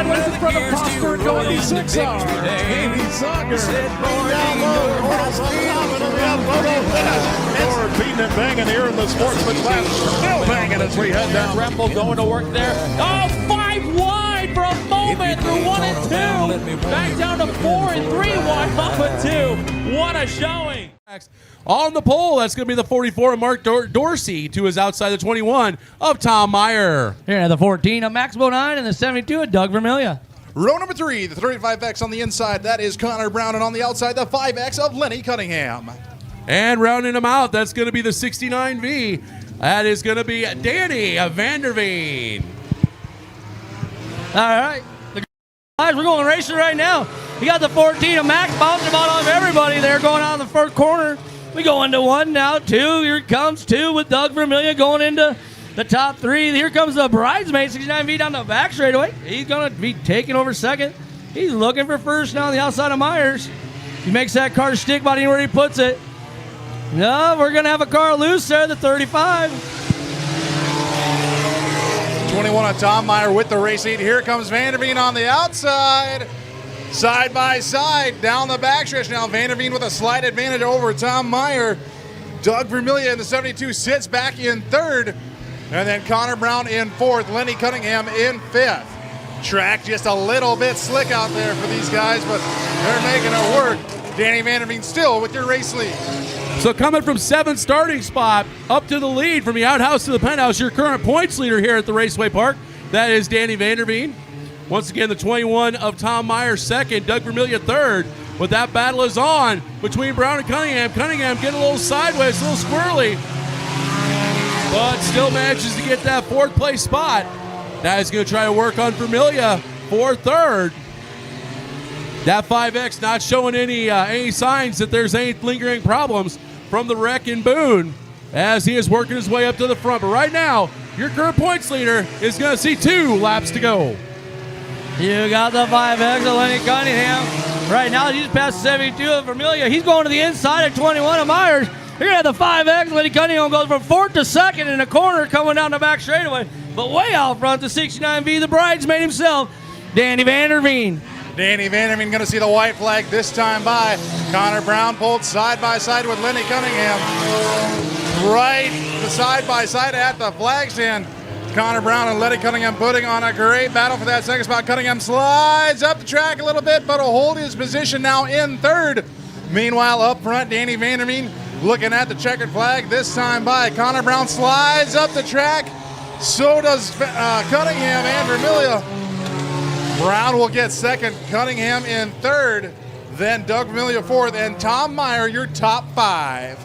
sideways in front of Prosper going to 6 hour. Amy Zucker. Down low. Forward beating and banging here in the sportsman class. Still banging as we head down. Grapple going to work there. Oh, 5 wide for a moment through 1 and 2. Back down to 4 and 3 wide off of 2. What a showing. On the pole, that's going to be the 44 of Mark Dorsey to his outside the 21 of Tom Meyer. Here the 14 of Max Bodine and the 72 of Doug Vermillion. Row number 3, the 35X on the inside, that is Connor Brown, and on the outside, the 5X of Lenny Cunningham. And rounding him out, that's going to be the 69V. That is going to be Danny Vanderveen. All right. Guys, we're going racing right now. You got the 14 of Max bouncing about off everybody there going out of the first corner. We go into 1 now, 2. Here comes 2 with Doug Vermillion going into the top 3. Here comes the bridesmaid, 69V down the back straightaway. He's going to be taking over second. He's looking for first now on the outside of Myers. He makes that car stick about anywhere he puts it. No, we're going to have a car loose there, the 35. 21 of Tom Meyer with the race lead. Here comes Vanderveen on the outside. Side by side down the backstretch now. Vanderveen with a slight advantage over Tom Meyer. Doug Vermillion in the 72 sits back in third. And then Connor Brown in fourth. Lenny Cunningham in fifth. Track just a little bit slick out there for these guys, but they're making it work. Danny Vanderveen still with your race lead. So coming from 7th starting spot up to the lead from the outhouse to the penthouse, your current points leader here at the Raceway Park, that is Danny Vanderveen. Once again, the 21 of Tom Meyer second, Doug Vermillion third. But that battle is on between Brown and Cunningham. Cunningham getting a little sideways, a little squirrely, but still manages to get that 4th place spot. Now he's going to try to work on Vermillion for third. That 5X not showing any signs that there's any lingering problems from the wreck in Boone as he is working his way up to the front. But right now, your current points leader is going to see 2 laps to go. You got the 5X of Lenny Cunningham. Right now, he's past the 72 of Vermillion. He's going to the inside of 21 of Myers. You're going to have the 5X. Lenny Cunningham goes from 4th to 2nd in the corner coming down the back straightaway. But way out front, the 69V, the bridesmaid himself, Danny Vanderveen. Danny Vanderveen going to see the white flag this time by. Connor Brown pulled side by side with Lenny Cunningham. Right side by side at the flag stand. Connor Brown and Lenny Cunningham putting on a great battle for that second spot. Cunningham slides up the track a little bit, but will hold his position now in third. Meanwhile, up front, Danny Vanderveen looking at the checkered flag this time by. Connor Brown slides up the track. So does Cunningham and Vermillion. Brown will get second, Cunningham in third, then Doug Vermillion fourth, and Tom Meyer, your top 5.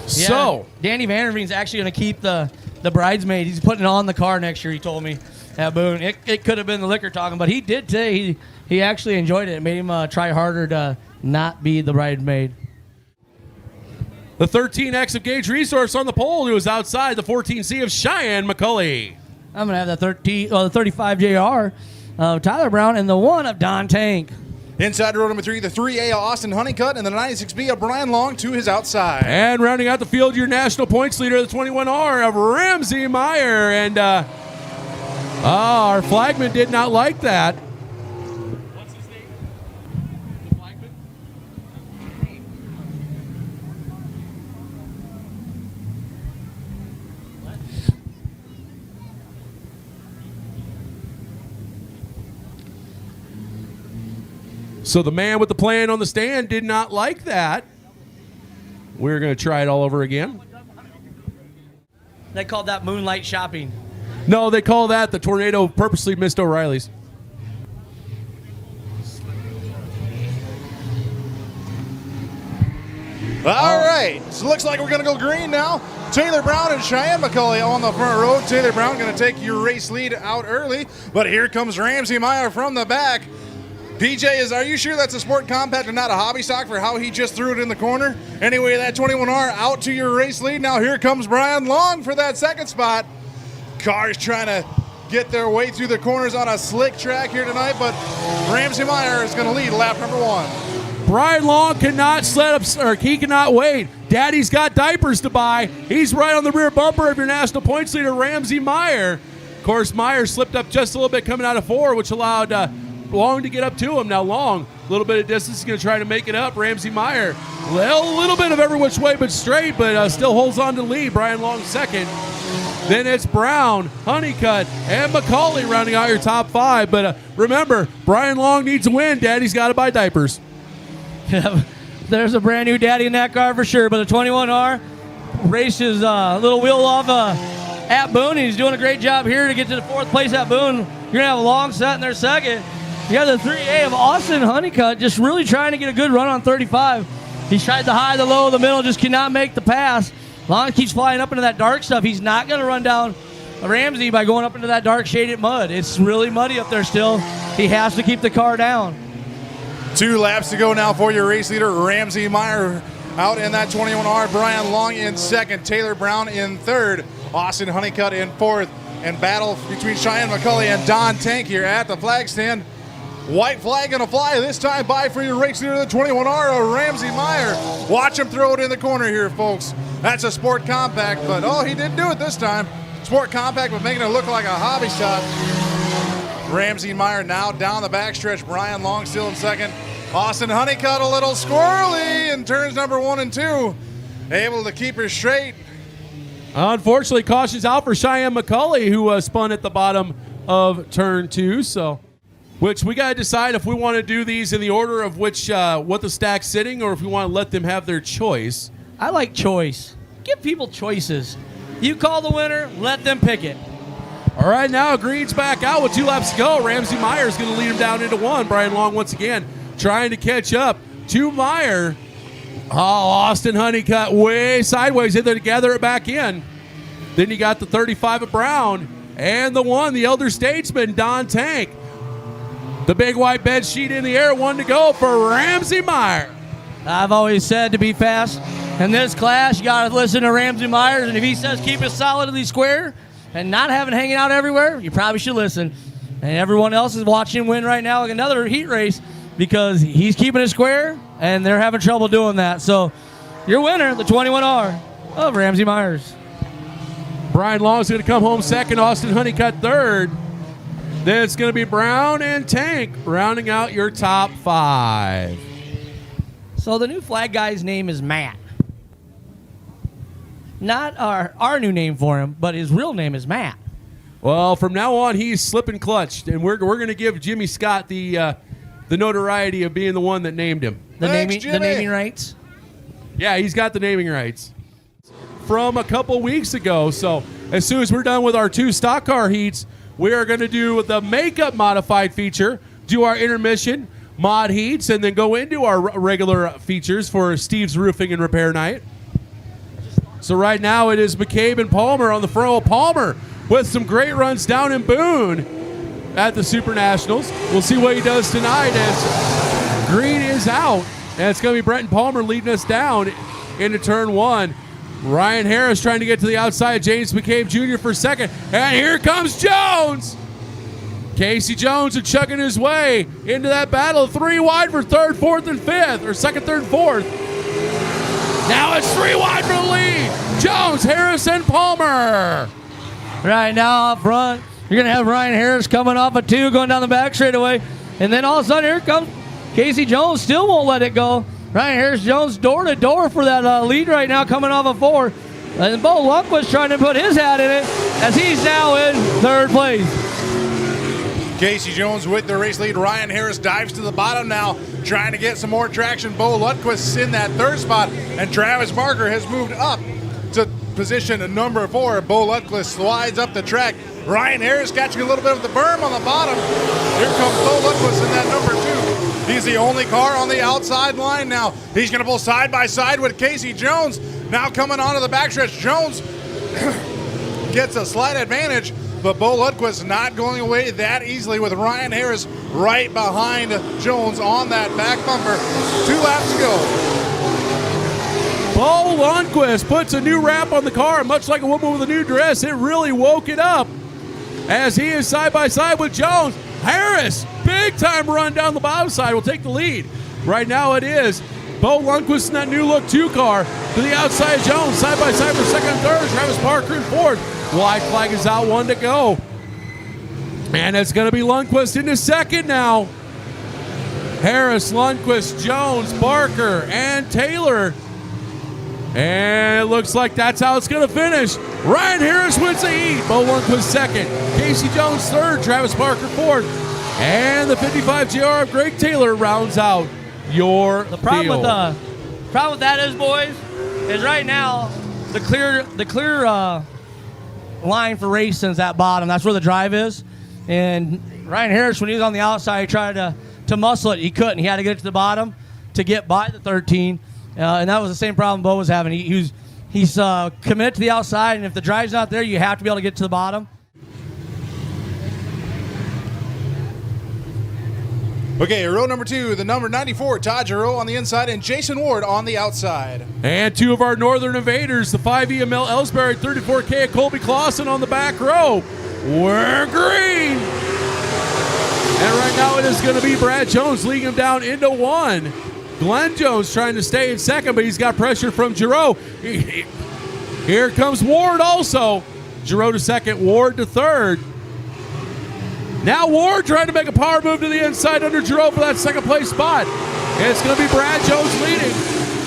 Yeah, So Danny Vanderveen's actually going to keep the bridesmaid. He's putting it on the car next year, he told me at Boone. It could have been the liquor talking, but he did say he actually enjoyed it. It made him try harder to not be the bridesmaid. the 13X of Gage Resource on the pole, who is outside the 14C of Cheyenne McCulley. I'm going to have the 35 JR of Tyler Brown and the 1 of Don Tank. Inside row number 3, the 3A of Austin Honeycutt, and the 96B of Brian Long to his outside. And rounding out the field, your national points leader, the 21R of Ramsey Meyer. And our flagman did not like that. What's his name? The flagman? So the man with the plan on the stand did not like that. We're going to try it all over again. They called that moonlight shopping. No, they call that the tornado purposely missed O'Reilly's. All right, so it looks like we're going to go green now. Taylor Brown and Cheyenne McCulley on the front row. Taylor Brown going to take your race lead out early, but here comes Ramsey Meyer from the back. PJ, are you sure that's a sport compact and not a hobby stock for how he just threw it in the corner? Anyway, that 21R out to your race lead. Now here comes Brian Long for that second spot. Cars trying to get their way through the corners on a slick track here tonight, but Ramsey Meyer is going to lead lap number 1. Brian Long cannot he cannot wait. Daddy's got diapers to buy. He's right on the rear bumper of your national points leader, Ramsey Meyer. Of course, Meyer slipped up just a little bit coming out of 4, which allowed Long to get up to him. Now Long, a little bit of distance, is going to try to make it up. Ramsey Meyer, a little bit of every which way but straight, but still holds on to the lead. Brian Long second. Then it's Brown, Honeycutt, and McCauley rounding out your top 5. But remember, Brian Long needs a win. Daddy's got to buy diapers. There's a brand new daddy in that car for sure. But the 21R races a little wheel off at Boone. He's doing a great job here to get to the 4th place at Boone. You're going to have a Long set in their second. You got the 3A of Austin Honeycutt just really trying to get a good run on 35. He's tried the high, the low, the middle, just cannot make the pass. Long keeps flying up into that dark stuff. He's not going to run down Ramsey by going up into that dark shaded mud. It's really muddy up there still. He has to keep the car down. 2 laps to go now for your race leader, Ramsey Meyer, out in that 21R. Brian Long in second. Taylor Brown in third. Austin Honeycutt in fourth. And battle between Cheyenne McCulley and Don Tank here at the flag stand. White flag gonna fly this time by for your race leader, the 21R, Ramsey Meyer. Watch him throw it in the corner here, folks. That's a Sport Compact, but he didn't do it this time. Sport Compact, but making it look like a hobby shot. Ramsey Meyer now down the backstretch. Brian Long still in second. Austin Honeycutt a little squirrely in turns number 1 and 2. Able to keep her straight. Unfortunately, caution's out for Cheyenne McCauley, who spun at the bottom of turn 2. Which we got to decide if we want to do these in the order of which what the stack's sitting, or if we want to let them have their choice. I like choice. Give people choices. You call the winner, let them pick it. All right, now Green's back out with 2 laps to go. Ramsey Meyer is going to lead him down into 1. Brian Long once again trying to catch up to Meyer. Austin Honeycutt way sideways in there to gather it back in. Then you got the 35 of Brown and the 1, the elder statesman, Don Tank. The big white bed sheet in the air, 1 to go for Ramsey Meyer. I've always said to be fast in this class, you got to listen to Ramsey Myers, and if he says keep it solidly square and not having hanging out everywhere, you probably should listen. And everyone else is watching him win right now, like another heat race, because he's keeping it square, and they're having trouble doing that. So your winner, the 21R of Ramsey Myers. Brian Long's going to come home second, Austin Honeycutt third. Then it's going to be Brown and Tank rounding out your top 5. So the new flag guy's name is Matt. Not our new name for him, but his real name is Matt. Well, from now on, he's slipping clutched, and we're going to give Jimmy Scott the notoriety of being the one that named him. The naming rights? Yeah, he's got the naming rights from a couple weeks ago. So as soon as we're done with our 2 stock car heats, we are going to do the makeup modified feature, do our intermission mod heats, and then go into our regular features for Steve's Roofing and Repair Night. So right now it is McCabe and Palmer on the front. Palmer with some great runs down in Boone at the Super Nationals. We'll see what he does tonight as Green is out. And it's going to be Brenton Palmer leading us down into turn 1. Ryan Harris trying to get to the outside. James McCabe Jr. for second. And here comes Jones. Casey Jones are chugging his way into that battle. 3 wide for third, fourth, and fifth. Or second, third, fourth. Now it's 3 wide for the lead. Jones, Harris, and Palmer. Right now up front, you're going to have Ryan Harris coming off a 2, going down the back straightaway. And then all of a sudden, here comes Casey Jones. Still won't let it go. Ryan Harris Jones door to door for that lead right now, coming off a 4. And Bo Lundquist trying to put his hat in it as he's now in third place. Casey Jones with the race lead. Ryan Harris dives to the bottom now, trying to get some more traction. Bo Lundquist's in that 3rd spot, and Travis Barker has moved up to position number 4. Bo Lundquist slides up the track. Ryan Harris catching a little bit of the berm on the bottom. Here comes Bo Lundquist in that number 2. He's the only car on the outside line now. He's going to pull side by side with Casey Jones. Now coming onto the backstretch. Jones gets a slight advantage, but Bo Lundquist not going away that easily with Ryan Harris right behind Jones on that back bumper. 2 laps to go. Bo Lundquist puts a new wrap on the car, much like a woman with a new dress. It really woke it up as he is side by side with Jones. Harris, big time run down the bottom side, will take the lead. Right now it is Bo Lundquist in that new look 2 car to the outside of Jones, side by side for second and third. Travis Parker in fourth. White flag is out, 1 to go. And it's going to be Lundquist into second now. Harris, Lundquist, Jones, Barker, and Taylor. And it looks like that's how it's going to finish. Ryan Harris wins the heat. Bo Lundquist second. Casey Jones third. Travis Barker fourth. And the 55 JR of Greg Taylor rounds out your Problem field. with that is, boys, is right now the clear line for racing is at bottom. That's where the drive is. And Ryan Harris, when he was on the outside, he tried to muscle it. He couldn't. He had to get to the bottom to get by the 13. And that was the same problem Bo was having. He's committed to the outside, and if the drive's not there, you have to be able to get to the bottom. Okay, row number 2, the number 94, Todd Giroux on the inside and Jason Ward on the outside. And two of our Northern Invaders, the 5E Mel Ellsbury, 34K of Colby Clausen on the back row. We're green. And right now it is going to be Brad Jones leading him down into one. Glenn Jones trying to stay in second, but he's got pressure from Giroux. Here comes Ward also. Giroux to second, Ward to third. Now Ward trying to make a power move to the inside under Giroux for that second place spot. And it's going to be Brad Jones leading.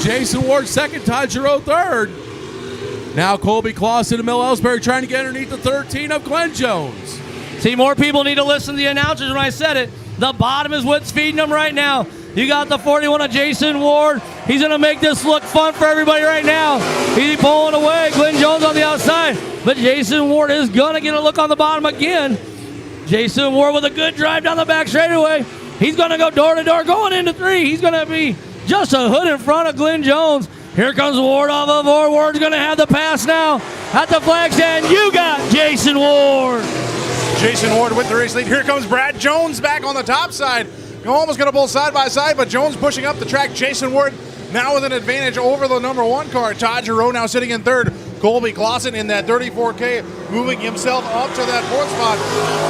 Jason Ward second, Todd Giroux third. Now Colby Clausen and Mel Ellsbury trying to get underneath the 13 of Glenn Jones. See, more people need to listen to the announcers when I said it. The bottom is what's feeding them right now. You got the 41 of Jason Ward. He's going to make this look fun for everybody right now. He's pulling away. Glenn Jones on the outside. But Jason Ward is going to get a look on the bottom again. Jason Ward with a good drive down the back straightaway. He's going to go door to door going into 3. He's going to be just a hood in front of Glenn Jones. Here comes Ward off of Ward. Ward's going to have the pass now at the flag stand. You got Jason Ward. Jason Ward with the race lead. Here comes Brad Jones back on the top side. Almost going to pull side by side, but Jones pushing up the track. Jason Ward now with an advantage over the number 1 car. Todd Giroux now sitting in third. Colby Clausen in that 34K, moving himself up to that 4th spot.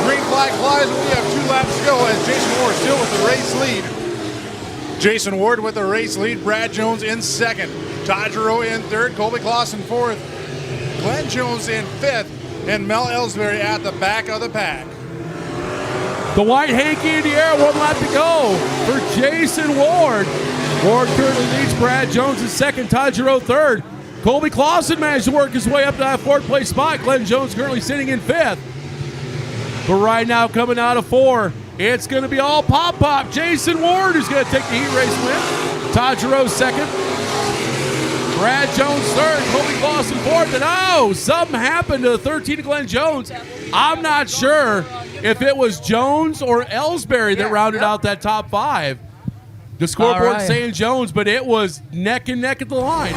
Green flag flies, and we have 2 laps to go as Jason Ward still with the race lead. Jason Ward with the race lead. Brad Jones in second. Todd Giroux in third. Colby Clausen fourth. Glenn Jones in fifth. And Mel Ellsbury at the back of the pack. The white hanky in the air, 1 lap to go for Jason Ward. Ward currently leads Brad Jones in second, Todd Giroux third. Colby Clausen managed to work his way up to that 4th place spot. Glenn Jones currently sitting in 5th. But right now coming out of 4, it's going to be all pop. Jason Ward is going to take the heat race win. Todd Giroux second. Brad Jones third, Colby Clausen fourth. And oh, something happened to the 13 of Glenn Jones. I'm not sure if it was Jones or Ellsbury that rounded out that top 5. The scoreboard saying Jones, but it was neck and neck at the line.